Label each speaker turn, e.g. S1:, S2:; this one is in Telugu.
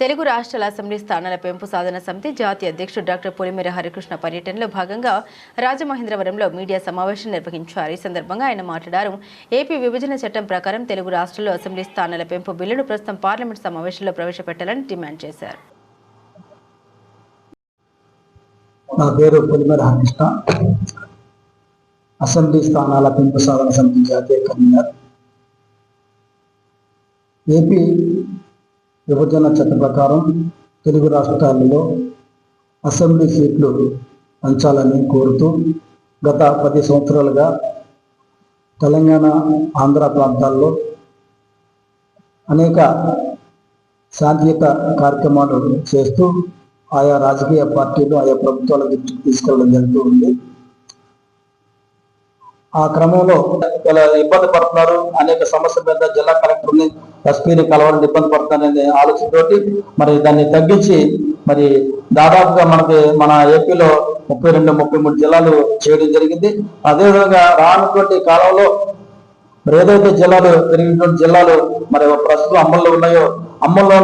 S1: తెలుగు రాష్ట్రాల అసెంబ్లీ స్థానాల పెంపు సాధన సమితి జాతీయ అధ్యక్షుడు డాక్టర్ పులిమేర హరికృష్ణ పర్యటనలో భాగంగా రాజమహేంద్రవరంలో మీడియా సమావేశం నిర్వహించారు. ఈ సందర్భంగా ఆయన మాట్లాడారు. ఏపీ విభజన చట్టం ప్రకారం తెలుగు రాష్ట్రాల్లో అసెంబ్లీ స్థానాల పెంపు బిల్లును ప్రస్తుతం పార్లమెంట్ సమావేశంలో ప్రవేశపెట్టాలని డిమాండ్ చేశారు.
S2: నా పేరు పులిమేర హరికృష్ణ, అసెంబ్లీ స్థానాల పెంపు సాధన సమితి జాతీయ కన్వీనర్. ఏపీ విభజన చట్ట ప్రకారం తెలుగు రాష్ట్రాలలో అసెంబ్లీ సీట్లు పెంచాలని కోరుతూ గత 10 సంవత్సరాలుగా తెలంగాణ, ఆంధ్ర ప్రాంతాల్లో అనేక శాంతియుత కార్యక్రమాలు చేస్తూ ఆయా రాజకీయ పార్టీలు, ఆయా ప్రభుత్వాల దృష్టికి తీసుకెళ్ళడం జరుగుతూ ఉంది. ఆ క్రమంలో చాలా ఇబ్బంది పడుతున్నారు. అనేక సమస్యల మీద జిల్లా కలెక్టర్ని, ఎస్పీని కలవాలని ఇబ్బంది పడుతున్నారనే ఆలోచనతోటి మరి దాన్ని తగ్గించి మరి దాదాపుగా మన ఏపీలో 32-33 జిల్లాలు చేయడం జరిగింది. అదేవిధంగా రానున్నటువంటి కాలంలో మరి ఏదైతే జిల్లాలు పెరిగినటువంటి జిల్లాలు మరి ప్రస్తుతం అమల్లో ఉన్నాయో, అమల్లో